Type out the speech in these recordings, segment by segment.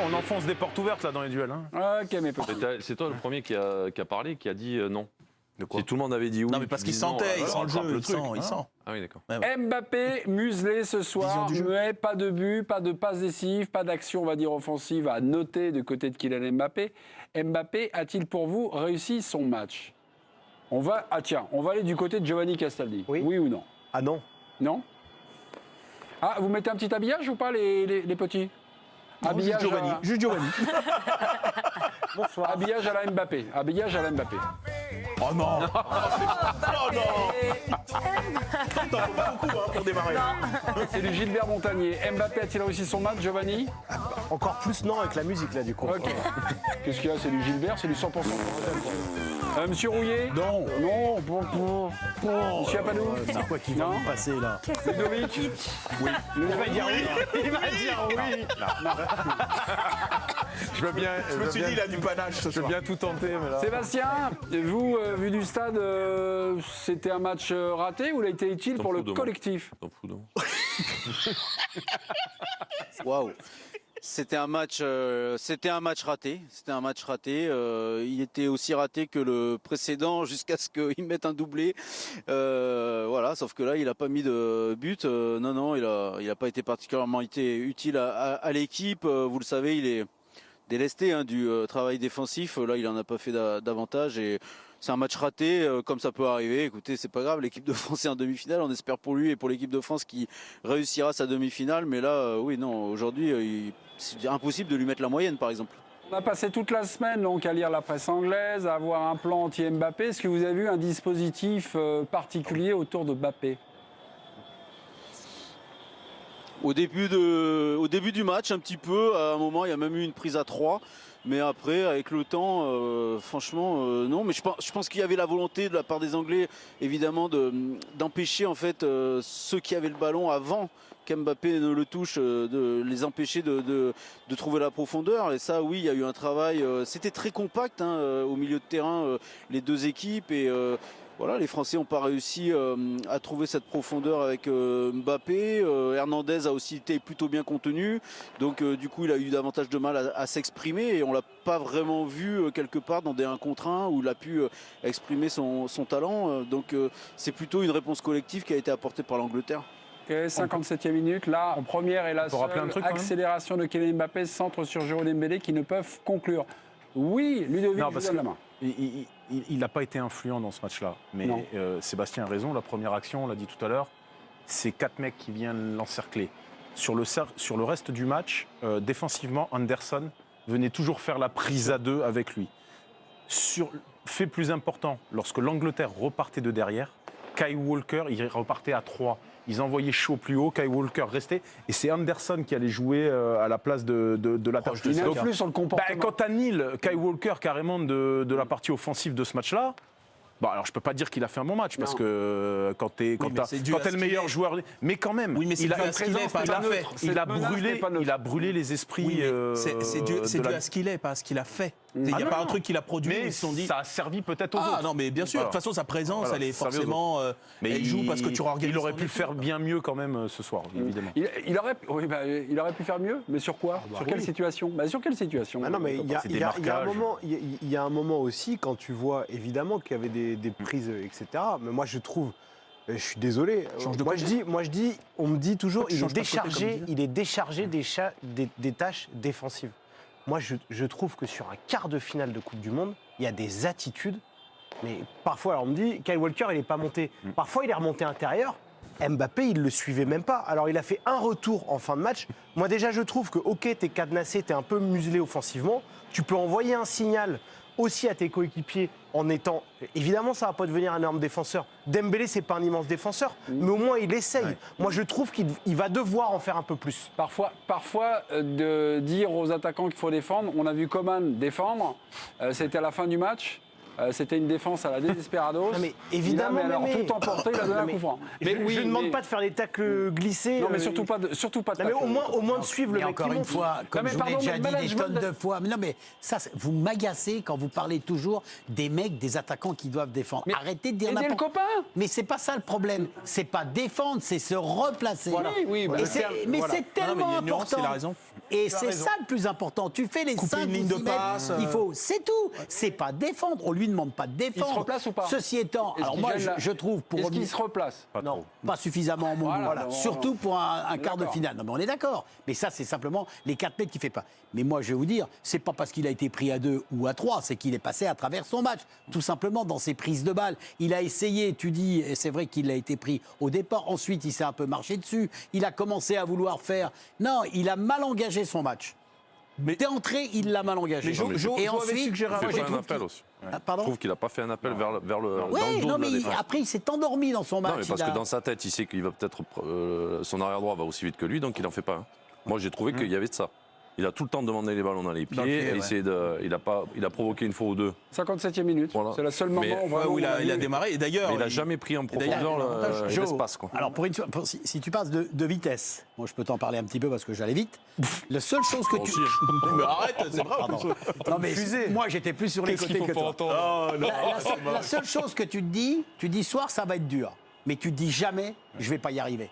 on enfonce des portes ouvertes là dans les duels. Hein. Ok, mais c'est toi le premier qui a parlé, qui a dit non. De quoi ? Si tout le monde avait dit oui. Non, mais parce qu'il sentait, il sent le jeu, il sent. Ah oui, d'accord. Mbappé, muselé ce soir, muet, pas de but, pas de passe décisive, pas d'action, on va dire, offensive à noter du côté de Kylian Mbappé. Mbappé a-t-il pour vous réussi son match ? On va aller du côté de Giovanni Castaldi. Oui ou non ? Ah non. Non ? Ah, vous mettez un petit habillage ou pas, les petits ? Habillage Juste Giovanni. Bonsoir. Habillage à la Mbappé. Habillage à la Mbappé. Oh non. Oh non. T'en faut pas beaucoup pour démarrer. C'est du Gilbert Montagnier. Mbappé a-t-il réussi son match, Giovanni ? Encore plus non avec la musique là du coup. Ok. Qu'est-ce qu'il y a ? C'est du Gilbert, c'est du 100%. Monsieur Rouillet ? Non. Non. Monsieur Apadou ? C'est quoi qui va nous passer là? Ludovic ? Oui. Il va dire oui. Il va dire oui. Je veux bien. Je me suis dit, il a du panache ce Je veux soir. bien tout tenter, mais là. Sébastien, vous, vu du stade, c'était un match raté ou il a été utile T'en pour le fous de moi. collectif ? T'en fous, non. Waouh. C'était un match raté. C'était un match raté. Il était aussi raté que le précédent jusqu'à ce qu'il mette un doublé. Voilà. Sauf que là, il n'a pas mis de but. Non, il a pas été particulièrement utile à l'équipe. Vous le savez, il est délesté du travail défensif. Là, il en a pas fait davantage et c'est un match raté, comme ça peut arriver. Écoutez, c'est pas grave. L'équipe de France est en demi-finale. On espère pour lui et pour l'équipe de France qui réussira sa demi-finale. Mais là, oui, non. Aujourd'hui, c'est impossible de lui mettre la moyenne, par exemple. On a passé toute la semaine donc, à lire la presse anglaise, à avoir un plan anti-Mbappé. Est-ce que vous avez vu un dispositif particulier autour de Mbappé ? Au début du match, un petit peu. À un moment, il y a même eu une prise à 3. Mais après, avec le temps, franchement, non. Mais je pense qu'il y avait la volonté de la part des Anglais, évidemment, d'empêcher en fait ceux qui avaient le ballon avant qu'Mbappé ne le touche, de les empêcher de trouver la profondeur. Et ça, oui, il y a eu un travail. C'était très compact au milieu de terrain, les deux équipes. Et voilà, les Français n'ont pas réussi à trouver cette profondeur avec Mbappé. Hernandez a aussi été plutôt bien contenu. Donc du coup, il a eu davantage de mal à s'exprimer. Et on ne l'a pas vraiment vu quelque part dans des 1 contre 1 où il a pu exprimer son talent. Donc c'est plutôt une réponse collective qui a été apportée par l'Angleterre. Ok, 57e minute, là, en première et la seule accélération de Kylian Mbappé, centre sur Jérôme Dembélé qui ne peuvent conclure. Oui, Ludovic, je vous donne la main. Il n'a pas été influent dans ce match-là. Mais Sébastien a raison, la première action, on l'a dit tout à l'heure, c'est 4 mecs qui viennent l'encercler. Sur le reste du match, défensivement, Anderson venait toujours faire la prise à 2 avec lui. Fait plus important, lorsque l'Angleterre repartait de derrière, Kyle Walker, il repartait à 3. Ils envoyaient chaud plus haut, Kyle Walker restait. Et c'est Anderson qui allait jouer à la place de l'attaque. Il influe sur le comportement. Quant à Neil, Kyle Walker, carrément de la partie offensive de ce match-là, bon, alors je peux pas dire qu'il a fait un bon match parce que quand t'es le meilleur joueur, mais quand même, oui, mais il a brûlé les esprits. Oui, c'est dû à ce qu'il est, pas à ce qu'il a fait. Il n'y a pas un truc qu'il a produit. Mais ils se sont dit... ça a servi peut-être aux autres. Ah non, mais bien sûr. De toute façon, sa présence, elle est forcément. Mais elle joue parce que tu organises. Il aurait pu faire bien mieux quand même ce soir, évidemment. Il aurait pu faire mieux, mais sur quoi ? Sur quelle situation ? Sur quelle situation ? Non, mais il y a un moment aussi quand tu vois évidemment qu'il y avait des prises, etc. Mais moi je trouve, je suis désolé. Moi je dis, on me dit toujours, il est déchargé des tâches défensives. Moi je trouve que sur un quart de finale de Coupe du Monde, il y a des attitudes. Mais parfois, alors on me dit, Kyle Walker, il n'est pas monté. Parfois, il est remonté intérieur. Mbappé, il ne le suivait même pas. Alors, il a fait un retour en fin de match. Moi, déjà, je trouve que, OK, t'es cadenassé, t'es un peu muselé offensivement. Tu peux envoyer un signal aussi à tes coéquipiers en étant... Évidemment, ça ne va pas devenir un énorme défenseur. Dembélé, ce n'est pas un immense défenseur, mais au moins, il essaye. Ouais. Moi, je trouve qu'il va devoir en faire un peu plus. Parfois de dire aux attaquants qu'il faut défendre, on a vu Coman défendre. C'était à la fin du match. C'était une défense à la désesperados. Non mais évidemment, tout emporté, il a donné un coup franc. Mais je ne demande pas de faire des tacles glissés. Non, mais surtout pas de tacles. Mais au moins de suivre le mec. Encore une fois, comme je vous l'ai déjà dit des tonnes de fois. Mais non, mais ça, vous m'agacez quand vous parlez toujours des mecs, des attaquants qui doivent défendre. Mais arrêtez de dire n'importe quoi. Mais c'est pas ça le problème. C'est pas défendre, c'est se replacer. Voilà. Oui, mais c'est tellement important. Il a raison. Et c'est ça le plus important. Tu fais les 5 une ligne de passe. Il faut, c'est tout. C'est pas défendre. On lui demande pas de défendre. Il se replace ou pas? Ceci étant, alors moi, je trouve pour Est-ce qu'il se replace? non, pas suffisamment mon goût. Voilà. Surtout pour un quart de finale. Non, mais on est d'accord. Mais ça, c'est simplement les 4 mètres qui fait pas. Mais moi, je vais vous dire, c'est pas parce qu'il a été pris à 2 ou à 3, c'est qu'il est passé à travers son match. Tout simplement dans ses prises de balles. Il a essayé, tu dis, et c'est vrai qu'il a été pris au départ. Ensuite, il s'est un peu marché dessus. Il a commencé à vouloir faire. Non, il a mal engagé son match. Mais- Dès entrée, il l'a mal engagé. Mais Jo et avait ensuite, suggéré Il un fait je pas un trouve appel aussi. Ah, Je pardon. trouve qu'il n'a pas fait un appel vers le dans le Ouais, dos non, de la mais défense. après, il s'est endormi dans son match. Non, mais parce Il a- que dans sa tête, il sait qu'il va peut-être. Son arrière-droit va aussi vite que lui, donc il n'en fait pas un. Moi, j'ai trouvé qu'il y avait de ça. Il a tout le temps demandé les ballons dans les pieds. Dans le pied, et ouais. essayé il a provoqué une fois ou deux. 57e minute. Voilà. C'est le seul moment Mais- où vraiment où il on a vu- démarré. Et d'ailleurs, Mais il n'a jamais pris en d'ailleurs, profondeur Joe, l'espace. Quoi. Alors, si tu passes de vitesse, moi je peux t'en parler un petit peu parce que j'allais vite. La seule chose que tu. Mais arrête, c'est vrai. Pardon. Non, mais moi j'étais plus sur les côtés que toi. La seule chose que tu dis soir, ça va être dur. Mais tu te dis jamais, je vais pas y arriver.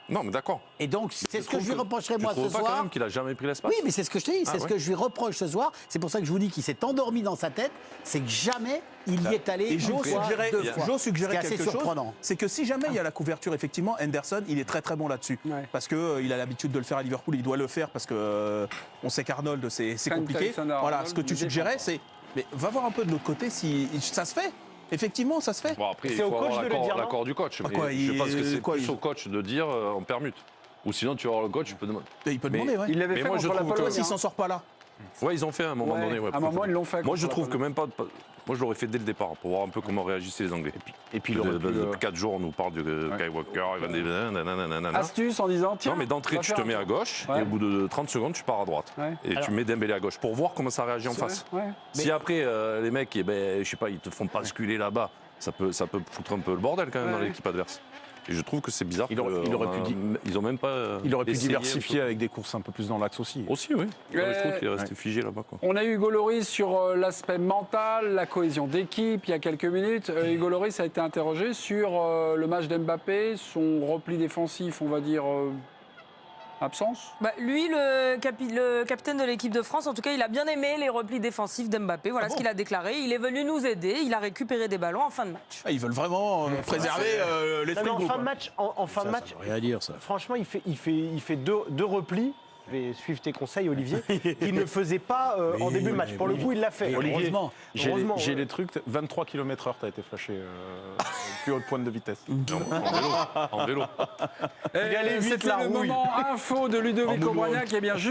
Non, mais d'accord. Et donc, c'est ce que je lui reprocherai Tu moi ce trouves pas quand soir. même qu'il a jamais pris l'espace? Oui, mais c'est ce que je te dis, c'est ce ouais. que je lui reproche ce soir. C'est pour ça que je vous dis qu'il s'est endormi dans sa tête. C'est que jamais il y est allé Et une Joe fois, suggérait, 2 fois. Joe suggérait Ce qui est assez quelque chose, surprenant. c'est que si jamais il y a la couverture, effectivement, Henderson, il est très très bon là-dessus. Ouais. Parce qu'il a l'habitude de le faire à Liverpool, il doit le faire parce que on sait qu'Arnold, c'est compliqué. Alexander-Arnold, Voilà, ce que tu il suggérais, défend. c'est. Mais va voir un peu de l'autre côté si ça se fait. Effectivement, ça se fait. Bon, après, il C'est au faut coach avoir de le dire, non l'accord du coach. Ah, Mais quoi, je pense que c'est quoi, plus il- au coach de dire on permute. Ou sinon, tu vas voir le coach, tu peux demander. Il peut Mais demander, ouais. Il l'avait Mais fait moi, je contre la trouve que- Pologne. S'il hein. s'en sort pas là. Ouais, ils ont fait à un moment Ouais, donné. Ouais, à un moment, ils l'ont fait Moi, je contre trouve la que même pas. Moi, je l'aurais fait dès le départ pour voir un peu comment réagissaient les Anglais. Et puis il aurait pu, Depuis 4 jours, on nous parle de Skywalker, nanana. Astuce en disant tiens. Non, mais d'entrée, on va tu te faire mets un à tour. gauche Ouais. et au bout de 30 secondes, tu pars à droite. Ouais. Et tu mets Dembélé à gauche pour voir comment ça réagit en C'est face. vrai, ouais. Si après, les mecs, eh ben, je sais pas, ils te font basculer là-bas, ça peut foutre un peu le bordel quand même dans Ouais. l'équipe adverse. Et je trouve que c'est bizarre. Il aurait pu Ils ont même pas. Il aurait pu essayé diversifier avec des courses un peu plus dans l'axe aussi. Aussi, oui. Je trouve qu'il est resté figé là-bas. Quoi. On a eu Hugo Lloris sur l'aspect mental, la cohésion d'équipe il y a quelques minutes. Hugo Lloris a été interrogé sur le match d'Mbappé, son repli défensif, on va dire, absence. Bah, lui, le capitaine de l'équipe de France, en tout cas, il a bien aimé les replis défensifs d'Mbappé. Voilà ce qu'il a déclaré. Il est venu nous aider. Il a récupéré des ballons en fin de match. Ah, ils veulent vraiment préserver Non, l'esprit mais en du fin groupe. de match, en fin de match, Ça veut rien dire, ça. franchement, il fait deux replis. Je vais suivre tes conseils, Olivier. qu'il ne faisait pas en début de match. Pour le coup, il l'a fait. Olivier, Heureusement. j'ai les trucs, 23 km/h, t'as été flashé, plus haute pointe de vitesse. En vélo. C'était le moment info de Ludovic Obrania qui est bien juste.